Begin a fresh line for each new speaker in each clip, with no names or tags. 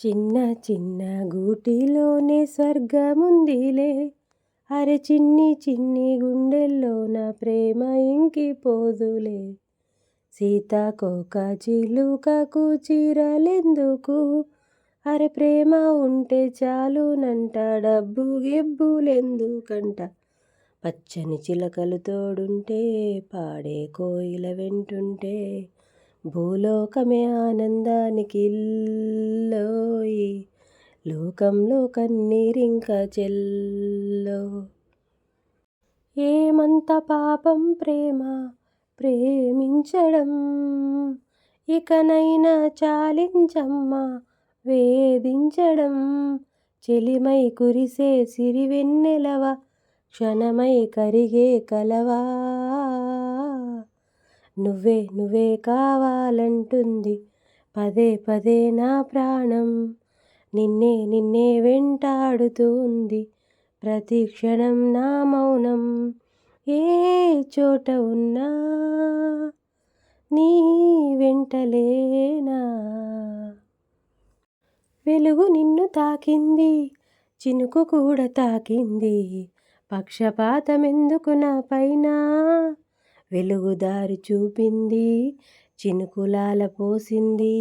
చిన్న చిన్న గూటిలోనే స్వర్గముందిలే, అరె చిన్ని చిన్ని గుండెల్లోన ప్రేమ ఇంకిపోదులే. సీతాకోక చిలుకకు చీరలెందుకు, అరె ప్రేమ ఉంటే చాలునంట, డబ్బు గిబ్బులెందుకంట. పచ్చని చిలకలు తోడుంటే, పాడే కోయిల వెంటుంటే, భూలోకమే ఆనందానికి ఇల్లోయి, లోకంలో కన్నీరింక చెల్లో. ఏమంత పాపం ప్రేమ ప్రేమించడం, ఇకనైనా చాలించమ్మా వేధించడం. చెలిమై కురిసే సిరివెన్నెలవా, క్షణమై కరిగే కలవా. నువ్వే నువ్వే కావాలంటుంది పదే పదే నా ప్రాణం, నిన్నే నిన్నే వెంటాడుతుంది ప్రతి క్షణం నా మౌనం. ఏ చోట ఉన్నా నీ వెంటలేనా. వెలుగు నిన్ను తాకింది, చినుకు కూడా తాకింది, పక్షపాతమెందుకు నా పైన. వెలుగు దారి చూపింది, చినుకులాల పోసింది,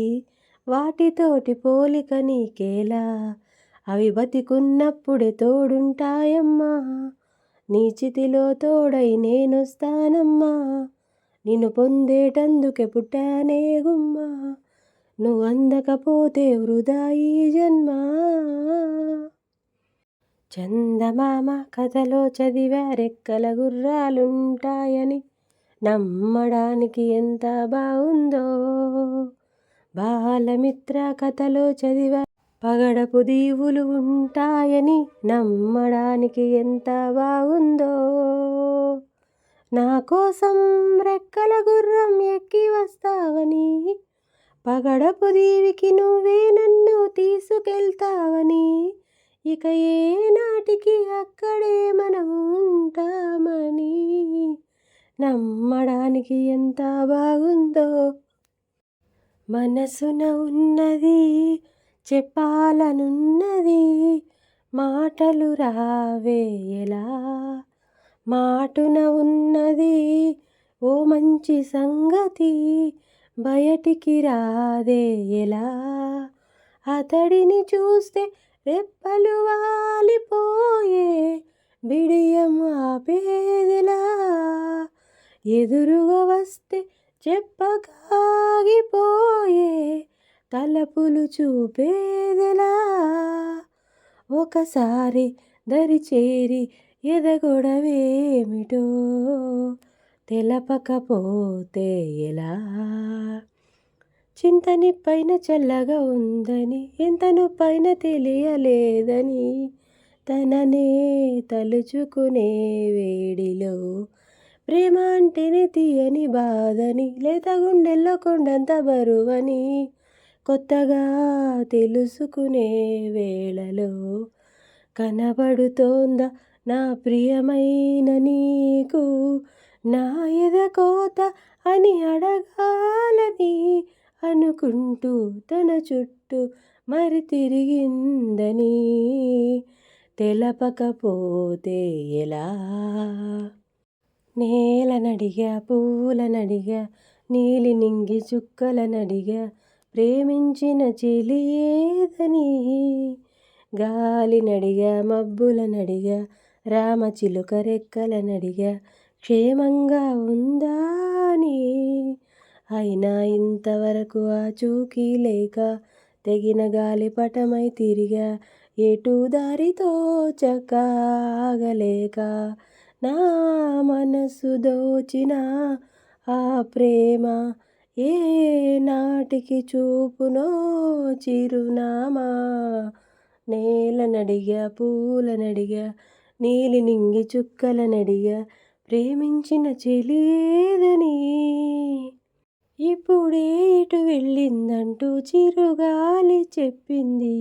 వాటితోటి పోలిక నీకేలా. అవి బతికున్నప్పుడే తోడుంటాయమ్మా, నీ చితిలో తోడై నేనొస్తానమ్మా. నిన్ను పొందేటందుకే పుట్టానే గుమ్మా, నువ్వు అందకపోతే వృధా ఈ జన్మ. చందమామ కథలో చదివా రెక్కల గుర్రాలుంటాయని, నమ్మడానికి ఎంత బాగుందో. బాలమిత్ర కథలో చదివా పగడపు దీవులు ఉంటాయని, నమ్మడానికి ఎంత బాగుందో. నా కోసం రెక్కల గుర్రం ఎక్కి వస్తావని, పగడపు దీవికి నువ్వే నన్ను తీసుకెళ్తావని, ఇక ఏ నాటికి అక్కడే మనం ఉంటామని, నమ్మడానికి ఎంత బాగుందో. మనసున ఉన్నది చెప్పాలనున్నది, మాటలు రావే ఎలా. మాటున ఉన్నది ఓ మంచి సంగతి, బయటికి రాదే ఎలా. అతడిని చూస్తే రెప్పలు వాలిపోయే, బిడియం ఆపేదెలా. ఎదురుగా వస్తే చెప్పకాగిపోయే, తలపులు చూపేదెలా. ఒకసారి దరిచేరి ఎదగొడవేమిటో, తెలపకపోతే ఎలా. చింత నిప్పైన చల్లగా ఉందని, ఎంత నొప్పైన తెలియలేదని, తననే తలుచుకునే వేడిలో ప్రేమ అంటేనే తీయని బాధని, లేత గుండెల్లో కొండంత బరువని, కొత్తగా తెలుసుకునే వేళలో కనబడుతోందా నా ప్రియమైన నీకు. నా ఎదకోత అని అడగాలని అనుకుంటూ తన చుట్టూ మరి తిరిగిందని, తెలపకపోతే ఎలా. నేలనడిగా పూలనడిగా నీలి నింగి చుక్కలనడిగా, ప్రేమించిన చెలి ఏదని. గాలినడిగా మబ్బులనడిగా రామచిలుక రెక్కలనడిగా, క్షేమంగా ఉందా అని. అయినా ఇంతవరకు ఆచూకీ లేక, తెగిన గాలిపటమై తిరిగా, ఎటు దారి తోచక ఆగలేక. నా మనసు దోచిన ఆ ప్రేమ ఏ నాటికి చూపునో చిరునామా. నేలనడిగా పూలనడిగా నీలి నింగి చుక్కలనడిగా, ప్రేమించిన చెలి ఏదని. ఇప్పుడే ఇటు వెళ్ళిందంటూ చిరుగాలి చెప్పింది,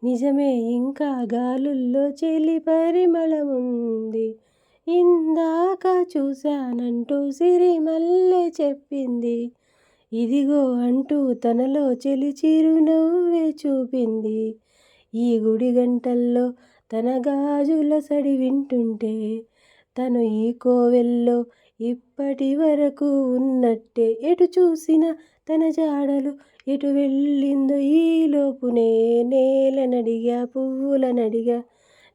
నిజమే ఇంకా గాలుల్లో చెలి పరిమళముంది. ఇందాక చూశానంటూ సిరిమల్లె చెప్పింది, ఇదిగో అంటూ తనలో చెలి చిరునవ్వే చూపింది. ఈ గుడి గంటల్లో తన గాజుల సడి వింటుంటే తను ఈ కోవెల్లో ఇప్పటి వరకు ఉన్నట్టే. ఎటు చూసినా తన జాడలు ఎటు వెళ్ళిందో ఈలోపునే. నేలనడిగా పువ్వులనడిగా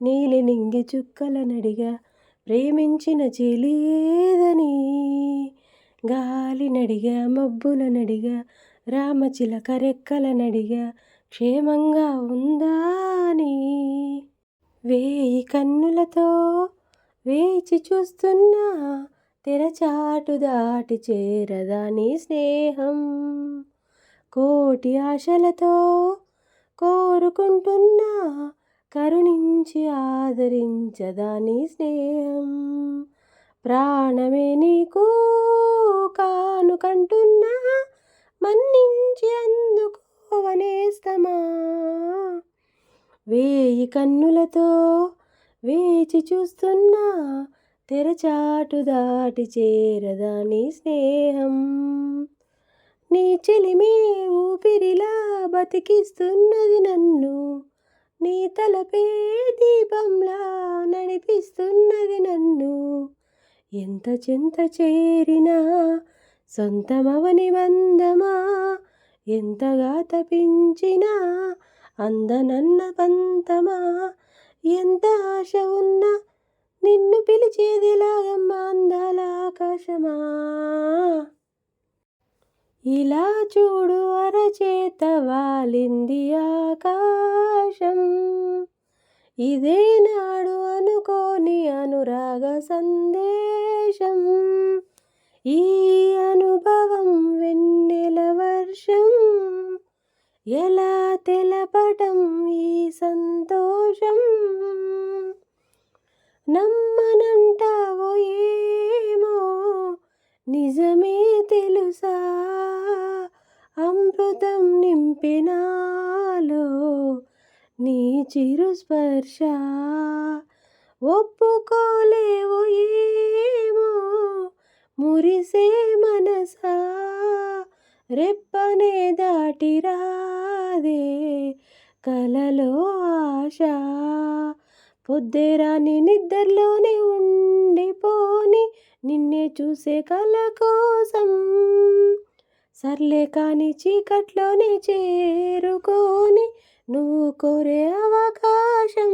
నీలి నింగి చుక్కలనడిగా ప్రేమించిన చెలి ఏదని. గాలినడిగా మబ్బులనడిగా రామచిలక రెక్కలనడిగా క్షేమంగా ఉందా అని. వేయి కన్నులతో వేచి చూస్తున్నా తెరచాటు దాటి చేరదా నీ స్నేహం. కోటి ఆశలతో కోరుకుంటున్నా కరుణించి ఆదరించదా నీ స్నేహం. ప్రాణమే నీకు కానుకంటున్నా మన్నించి అందుకోవనేస్తమా. వేయి కన్నులతో వేచి చూస్తున్నా తెరచాటు దాటి చేరదా నీ స్నేహం. నీ చెలిమే ఊపిరిలా బతికిస్తున్నది నన్ను. నీ తలపే దీపంలా నడిపిస్తున్నది నన్ను. ఎంత చెంత చేరినా సొంతమవని బంధమా. ఎంతగా తపించినా అందనన్న పంతమా. ఎంత ఆశ ఉన్నా నిన్ను పిలిచేదిలాగమ్మా అందాల ఆకాశమా. ఇలా చూడు అరచేత వాలింది ఆకాశం. ఇదే నాడు అనుకోని అనురాగ సందేశం. ఈ అనుభవం వెన్నెల వర్షం. ఎలా తెలపటం ఈ సంతోషం. నమ్మనంటావో ఏమో నిజమే తెలుసా. అమృతం నింపినాలో నీ చిరు స్పర్శ. ఒప్పుకోలేవో ఏమో మురిసే మనసా. రెప్పనే దాటి రాదే కలలో ఆశ. పొద్దురాని నిద్రలోనే ఉండిపోని నిన్నే చూసే కల కోసం. సర్లే కాని చీకట్లోనే చేరుకోని నువ్వు కోరే అవకాశం.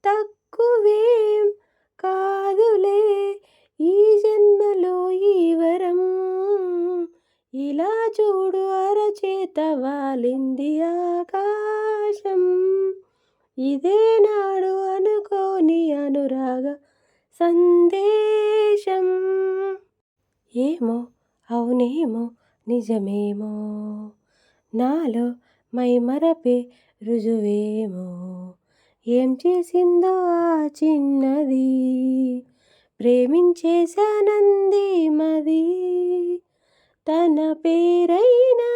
తక్కువేం కాదులే ఈ జన్మలో ఈ వరం. ఇలా చూడు అరచేత వాలింది ఆకాశం. ఇదే నాడు అనుకోని అనురాగ సందేశం. ఏమో అవునేమో నిజమేమో నాలో మైమరపే రుజువేమో. ఏం చేసిందో ఆ చిన్నది ప్రేమించేశానంది మది. తన పేరైనా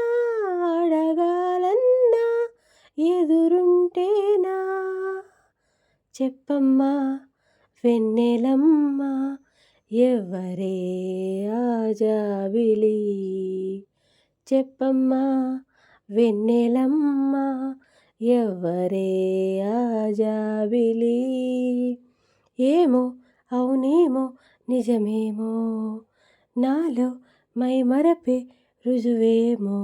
అడగాలన్నా ఎదురుంటేనా. చెప్పమ్మా వెన్నెలమ్మ ఎవ్వరే ఆ జాబిలి. చెప్పమ్మా వెన్నెలమ్మ ఎవ్వరే ఆ జాబిలి. ఏమో అవునేమో నిజమేమో నాలో మైమరపే రుజువేమో.